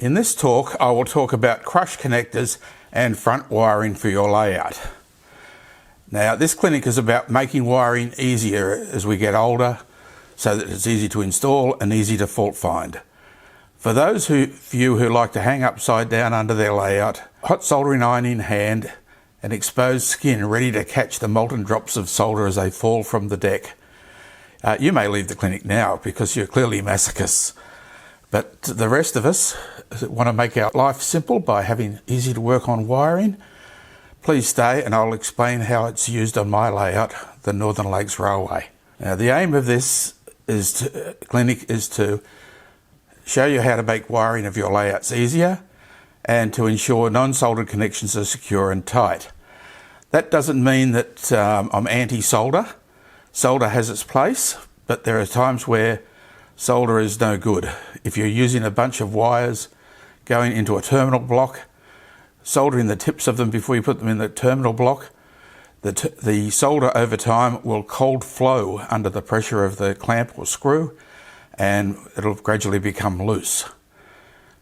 In this talk, I will talk about crush connectors and front wiring for your layout. Now, this clinic is about making wiring easier as we get older so that it's easy to install and easy to fault find. For those of you who like to hang upside down under their layout, hot soldering iron in hand and exposed skin ready to catch the molten drops of solder as they fall from the deck, you may leave the clinic now because you're clearly masochists. But the rest of us want to make our life simple by having easy to work on wiring. Please stay and I'll explain how it's used on my layout, the Northern Lakes Railway. Now, the aim of this clinic is to show you how to make wiring of your layouts easier and to ensure non-soldered connections are secure and tight. That doesn't mean that I'm anti-solder. Solder has its place, but there are times where solder is no good. If you're using a bunch of wires going into a terminal block, soldering the tips of them before you put them in the terminal block, the solder over time will cold flow under the pressure of the clamp or screw, and it'll gradually become loose.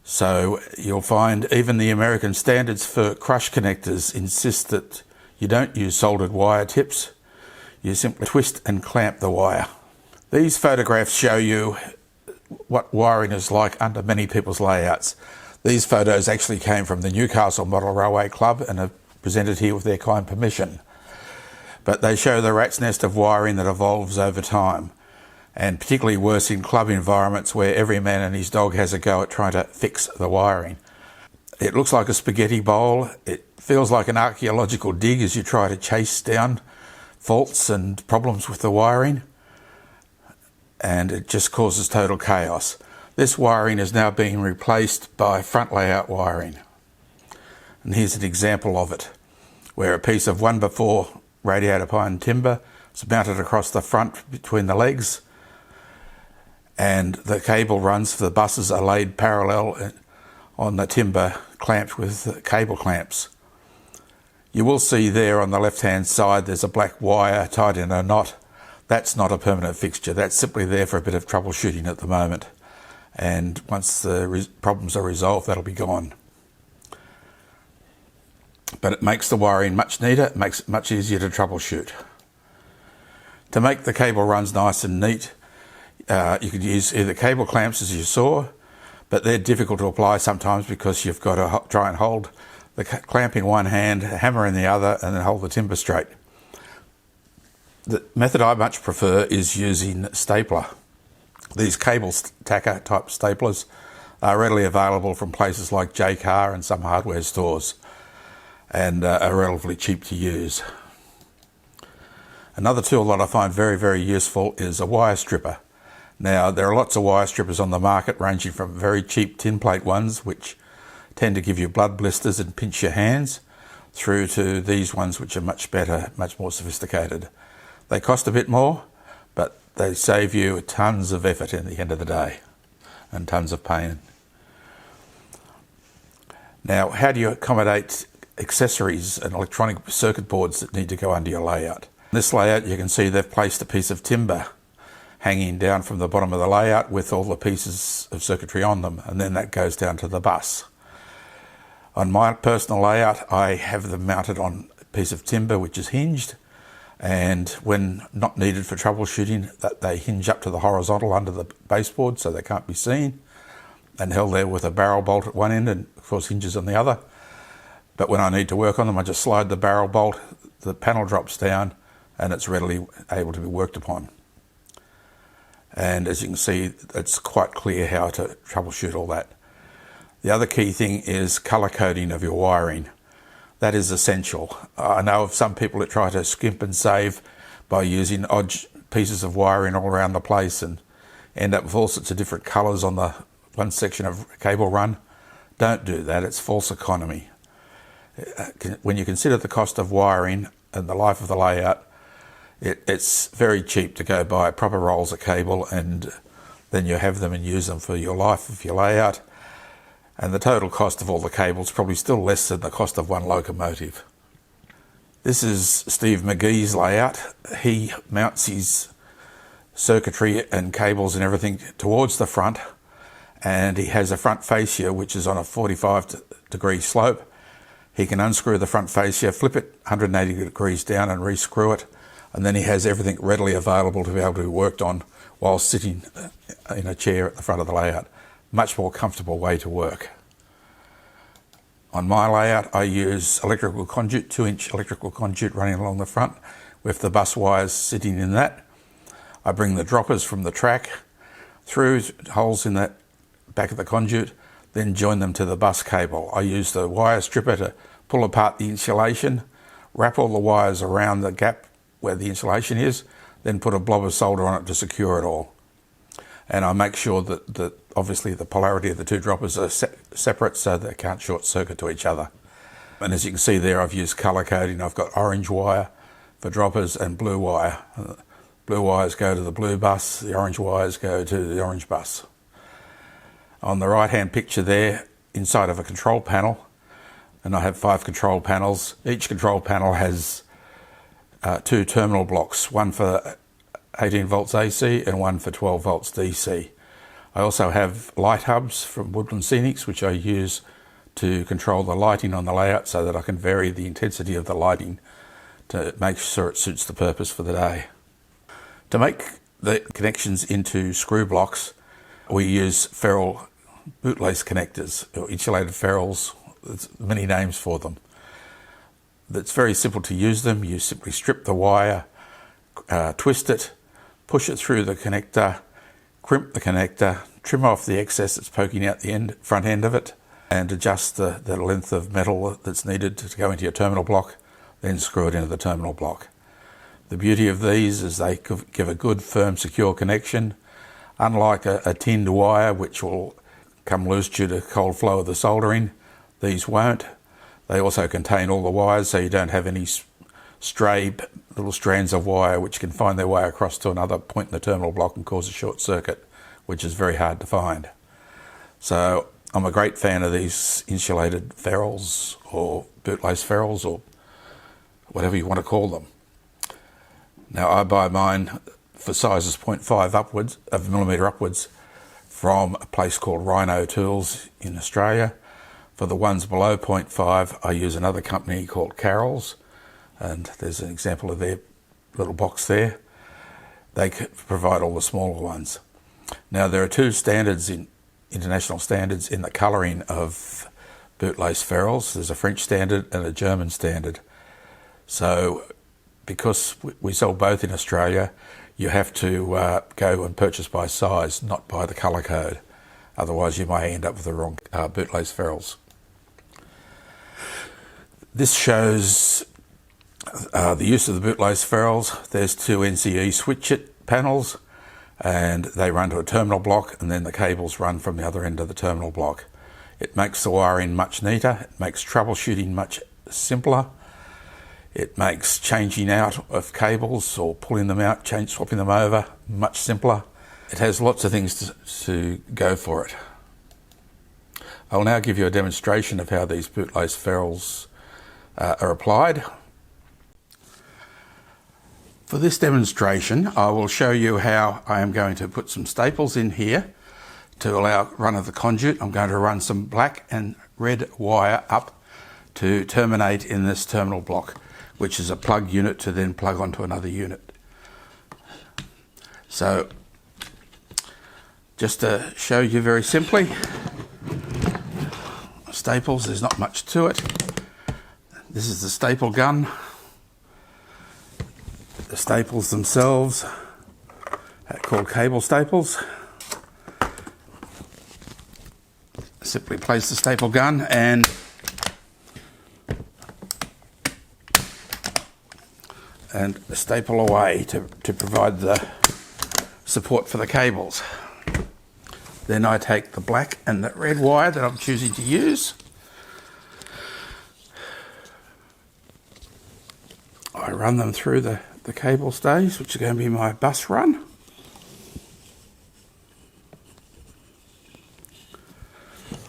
So you'll find even the American standards for crush connectors insist that you don't use soldered wire tips. You simply twist and clamp the wire. These photographs show you what wiring is like under many people's layouts. These photos actually came from the Newcastle Model Railway Club and are presented here with their kind permission. But they show the rat's nest of wiring that evolves over time, and particularly worse in club environments where every man and his dog has a go at trying to fix the wiring. It looks like a spaghetti bowl. It feels like an archaeological dig as you try to chase down faults and problems with the wiring, and it just causes total chaos. This wiring is now being replaced by front layout wiring. And here's an example of it, where a piece of 1x4 radiator pine timber is mounted across the front between the legs, and the cable runs for the buses are laid parallel on the timber, clamped with cable clamps. You will see there on the left-hand side there's a black wire tied in a knot. That's not a permanent fixture. That's simply there for a bit of troubleshooting at the moment. And once the problems are resolved, that'll be gone. But it makes the wiring much neater, it makes it much easier to troubleshoot. To make the cable runs nice and neat, you could use either cable clamps as you saw, but they're difficult to apply sometimes because you've got to try and hold the clamp in one hand, hammer in the other, and then hold the timber straight. The method I much prefer is using stapler. These cable tacker type staplers are readily available from places like J-Car and some hardware stores, and are relatively cheap to use. Another tool that I find very, very useful is a wire stripper. Now, there are lots of wire strippers on the market, ranging from very cheap tin plate ones, which tend to give you blood blisters and pinch your hands, through to these ones which are much better, much more sophisticated. They cost a bit more, but they save you tons of effort in the end of the day and tons of pain. Now, how do you accommodate accessories and electronic circuit boards that need to go under your layout? In this layout, you can see they've placed a piece of timber hanging down from the bottom of the layout with all the pieces of circuitry on them, and then that goes down to the bus. On my personal layout, I have them mounted on a piece of timber which is hinged, and when not needed for troubleshooting, that they hinge up to the horizontal under the baseboard so they can't be seen, and held there with a barrel bolt at one end and of course hinges on the other. But when I need to work on them, I just slide the barrel bolt, the panel drops down, and it's readily able to be worked upon. And as you can see, it's quite clear how to troubleshoot all that. The other key thing is colour coding of your wiring. That is essential. I know of some people that try to skimp and save by using odd pieces of wiring all around the place and end up with all sorts of different colours on the one section of cable run. Don't do that, it's false economy. When you consider the cost of wiring and the life of the layout, it's very cheap to go buy proper rolls of cable and then you have them and use them for your life of your layout. And the total cost of all the cables probably still less than the cost of one locomotive. This is Steve McGee's layout. He mounts his circuitry and cables and everything towards the front, and he has a front fascia which is on a 45-degree slope. He can unscrew the front fascia, flip it 180 degrees down and re-screw it, and then he has everything readily available to be able to be worked on while sitting in a chair at the front of the layout. Much more comfortable way to work. On my layout, I use electrical conduit, 2-inch electrical conduit running along the front with the bus wires sitting in that. I bring the droppers from the track through holes in that back of the conduit, then join them to the bus cable. I use the wire stripper to pull apart the insulation, wrap all the wires around the gap where the insulation is, then put a blob of solder on it to secure it all. And I make sure that obviously the polarity of the two droppers are separate so they can't short circuit to each other. And as you can see there, I've used colour coding. I've got orange wire for droppers and blue wire. Blue wires go to the blue bus, the orange wires go to the orange bus. On the right hand picture there, inside of a control panel, and I have 5 control panels. Each control panel has 2 terminal blocks, one for 18 volts AC and one for 12 volts DC. I also have light hubs from Woodland Scenics, which I use to control the lighting on the layout so that I can vary the intensity of the lighting to make sure it suits the purpose for the day. To make the connections into screw blocks, we use ferrule bootlace connectors, or insulated ferrules. There's many names for them. It's very simple to use them. You simply strip the wire, twist it, push it through the connector, crimp the connector, trim off the excess that's poking out the front end of it, and adjust the length of metal that's needed to go into your terminal block, then screw it into the terminal block. The beauty of these is they give a good, firm, secure connection. Unlike a tinned wire, which will come loose due to cold flow of the soldering, these won't. They also contain all the wires, so you don't have any stray little strands of wire which can find their way across to another point in the terminal block and cause a short circuit, which is very hard to find. So I'm a great fan of these insulated ferrules, or bootlace ferrules, or whatever you want to call them. Now I buy mine for sizes 0.5 upwards, of millimetre upwards, from a place called Rhino Tools in Australia. For the ones below 0.5, I use another company called Carroll's, and there's an example of their little box there. They provide all the smaller ones. Now there are 2 standards, international standards, in the colouring of bootlace ferrules. There's a French standard and a German standard. So because we sell both in Australia, you have to go and purchase by size, not by the colour code. Otherwise you may end up with the wrong bootlace ferrules. This shows the use of the bootlace ferrules. There's 2 NCE switch-it panels, and they run to a terminal block, and then the cables run from the other end of the terminal block. It makes the wiring much neater, it makes troubleshooting much simpler, it makes changing out of cables or pulling them out, swapping them over, much simpler. It has lots of things to go for it. I'll now give you a demonstration of how these bootlace ferrules are applied. For this demonstration, I will show you how I am going to put some staples in here to allow run of the conduit. I'm going to run some black and red wire up to terminate in this terminal block, which is a plug unit to then plug onto another unit. So, just to show you very simply, staples, there's not much to it. This is the staple gun. The staples themselves are called cable staples. Simply place the staple gun and staple away to provide the support for the cables. Then I take the black and the red wire that I'm choosing to use. I run them through the cable stays, which are going to be my bus run.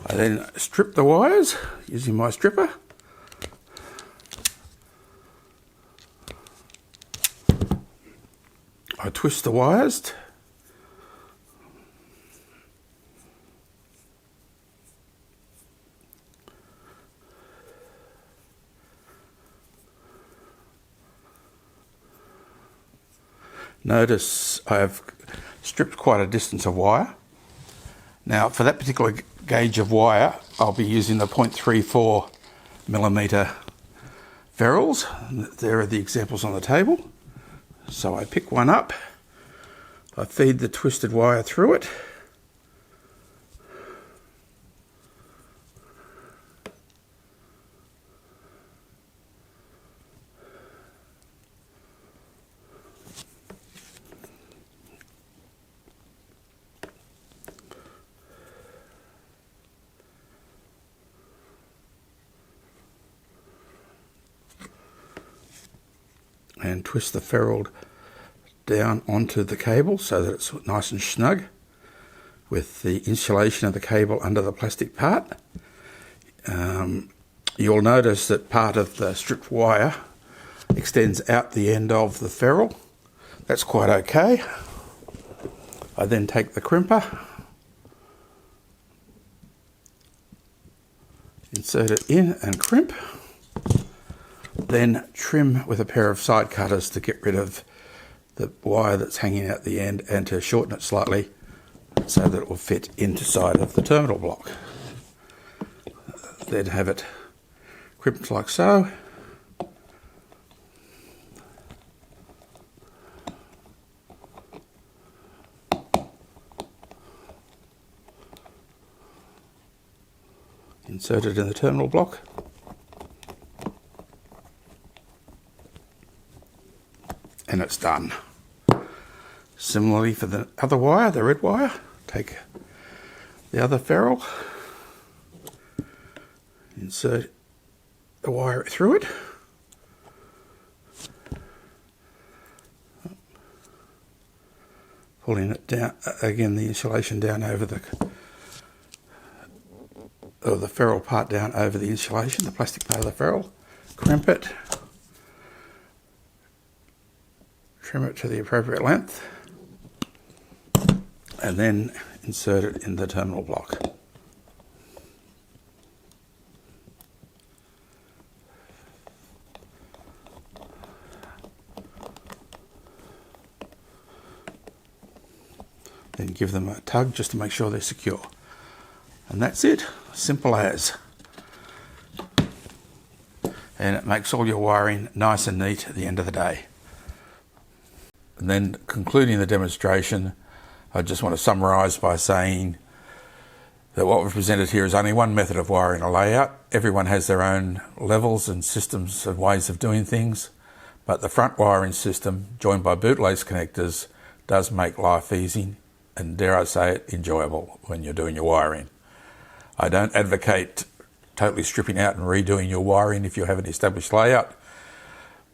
I then strip the wires using my stripper. I twist the wires Notice I have stripped quite a distance of wire. Now for that particular gauge of wire, I'll be using the 0.34mm ferrules. There are the examples on the table. So I pick one up, I feed the twisted wire through it, and twist the ferrule down onto the cable so that it's nice and snug with the insulation of the cable under the plastic part. You'll notice that part of the stripped wire extends out the end of the ferrule. That's quite okay. I then take the crimper, insert it in and crimp. Then trim with a pair of side cutters to get rid of the wire that's hanging out the end and to shorten it slightly so that it will fit inside of the terminal block. Then have it crimped like so. Insert it in the terminal block. And it's done. Similarly for the other wire, the red wire, take the other ferrule, insert the wire through it, pulling it down, again the insulation down over the ferrule part down over the insulation, the plastic part of the ferrule, crimp it, trim it to the appropriate length, and then insert it in the terminal block. Then give them a tug just to make sure they're secure. And that's it, simple as. And it makes all your wiring nice and neat at the end of the day. And then concluding the demonstration, I just want to summarise by saying that what we've presented here is only one method of wiring a layout. Everyone has their own levels and systems and ways of doing things, but the front wiring system, joined by bootlace connectors, does make life easy and, dare I say it, enjoyable when you're doing your wiring. I don't advocate totally stripping out and redoing your wiring if you have an established layout.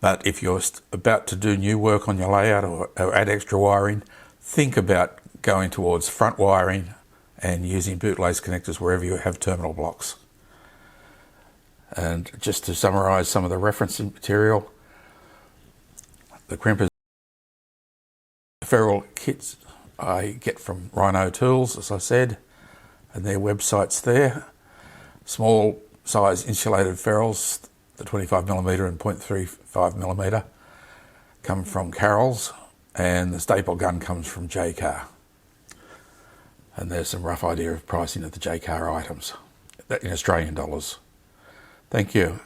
But if you're about to do new work on your layout or add extra wiring, think about going towards front wiring and using bootlace connectors wherever you have terminal blocks. And just to summarise some of the reference material, the crimpers, ferrule kits I get from Rhino Tools, as I said, and their website's there. Small size insulated ferrules, the 25mm and 0.35mm, come from Carroll's, and the staple gun comes from J-Car. And there's some rough idea of pricing of the J-Car items in Australian dollars. Thank you.